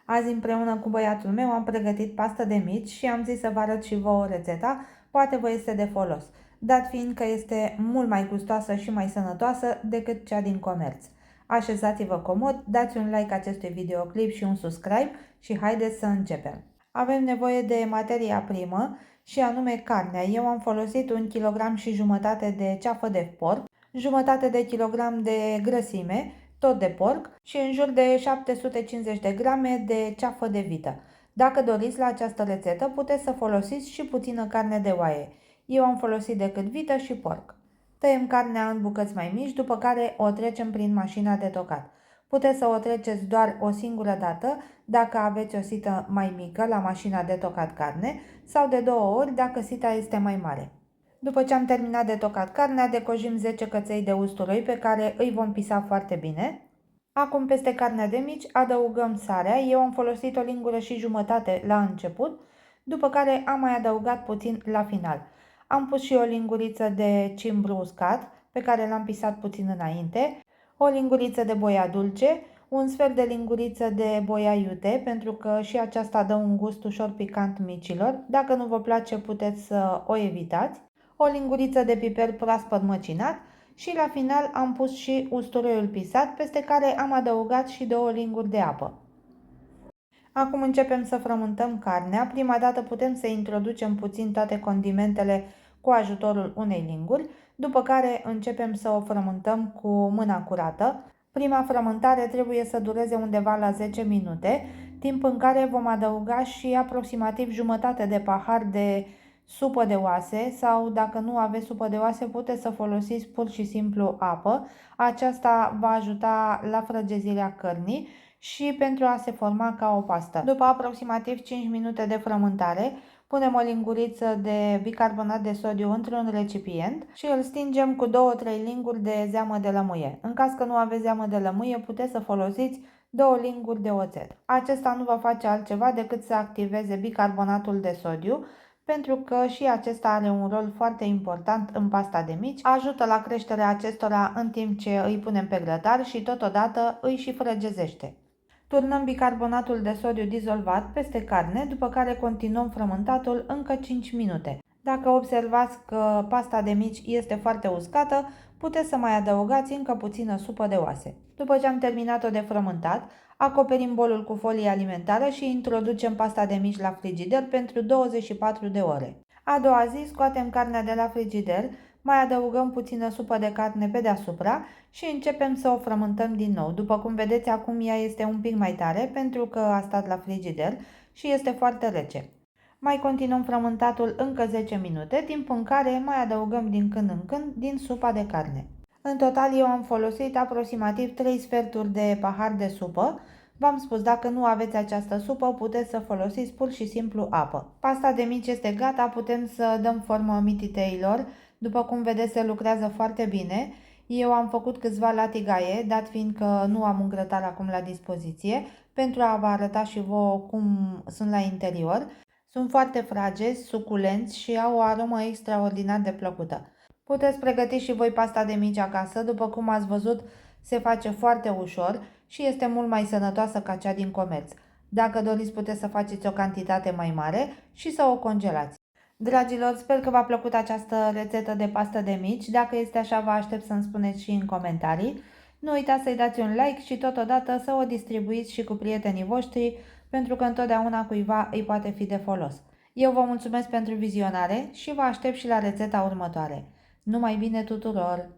Azi împreună cu băiatul meu am pregătit pastă de mici și am zis să vă arăt și vouă rețeta, poate vă este de folos, dat fiind că este mult mai gustoasă și mai sănătoasă decât cea din comerț. Așezați-vă comod, dați un like acestui videoclip și un subscribe și haideți să începem. Avem nevoie de materia primă și anume carnea. Eu am folosit 1,5 kg de ceafă de porc, jumătate de kilogram de grăsime, tot de porc, și în jur de 750 de grame de ceafă de vită. Dacă doriți la această rețetă, puteți să folosiți și puțină carne de oaie. Eu am folosit decât vită și porc. Tăiem carnea în bucăți mai mici, după care o trecem prin mașina de tocat. Puteți să o treceți doar o singură dată dacă aveți o sită mai mică la mașina de tocat carne sau de 2 ori dacă sita este mai mare. După ce am terminat de tocat carnea, decojim 10 căței de usturoi pe care îi vom pisa foarte bine. Acum peste carnea de mici adăugăm sarea. Eu am folosit 1,5 lingură la început, după care am mai adăugat puțin la final. Am pus și o linguriță de cimbru uscat pe care l-am pisat puțin înainte, o linguriță de boia dulce, un sfert de linguriță de boia iute, pentru că și aceasta dă un gust ușor picant micilor. Dacă nu vă place, puteți să o evitați. O linguriță de piper proaspăt măcinat și la final am pus și usturoiul pisat, peste care am adăugat și 2 linguri de apă. Acum începem să frământăm carnea. Prima dată putem să introducem puțin toate condimentele cu ajutorul unei linguri, după care începem să o frământăm cu mâna curată. Prima frământare trebuie să dureze undeva la 10 minute, timp în care vom adăuga și aproximativ jumătate de pahar de supă de oase, sau dacă nu aveți supă de oase, puteți să folosiți pur și simplu apă. Aceasta va ajuta la frăgezirea cărnii și pentru a se forma ca o pastă. După aproximativ 5 minute de frământare, punem o linguriță de bicarbonat de sodiu într-un recipient și îl stingem cu 2-3 linguri de zeamă de lămâie. În caz că nu aveți zeamă de lămâie, puteți să folosiți 2 linguri de oțet. Acesta nu va face altceva decât să activeze bicarbonatul de sodiu, pentru că și acesta are un rol foarte important în pasta de mici, ajută la creșterea acestora în timp ce îi punem pe grătar și totodată îi și frăgezește. Turnăm bicarbonatul de sodiu dizolvat peste carne, după care continuăm frământatul încă 5 minute. Dacă observați că pasta de mici este foarte uscată, puteți să mai adăugați încă puțină supă de oase. După ce am terminat-o de frământat, acoperim bolul cu folie alimentară și introducem pasta de mici la frigider pentru 24 de ore. A doua zi scoatem carnea de la frigider, mai adăugăm puțină supă de carne pe deasupra și începem să o frământăm din nou. După cum vedeți, acum ea este un pic mai tare pentru că a stat la frigider și este foarte rece. Mai continuăm frământatul încă 10 minute, timp în care mai adăugăm din când în când din supa de carne. În total eu am folosit aproximativ 3 sferturi de pahar de supă. V-am spus, dacă nu aveți această supă, puteți să folosiți pur și simplu apă. Pasta de mici este gata, putem să dăm formă mititeilor. După cum vedeți, se lucrează foarte bine. Eu am făcut câțiva la tigaie, dat fiind că nu am un grătar acum la dispoziție, pentru a vă arăta și vouă cum sunt la interior. Sunt foarte fragezi, suculenți și au o aromă extraordinar de plăcută. Puteți pregăti și voi pasta de mici acasă, după cum ați văzut, se face foarte ușor și este mult mai sănătoasă ca cea din comerț. Dacă doriți, puteți să faceți o cantitate mai mare și să o congelați. Dragilor, sper că v-a plăcut această rețetă de pastă de mici. Dacă este așa, vă aștept să-mi spuneți și în comentarii. Nu uitați să-i dați un like și totodată să o distribuiți și cu prietenii voștri, pentru că întotdeauna cuiva îi poate fi de folos. Eu vă mulțumesc pentru vizionare și vă aștept și la rețeta următoare. Numai bine tuturor!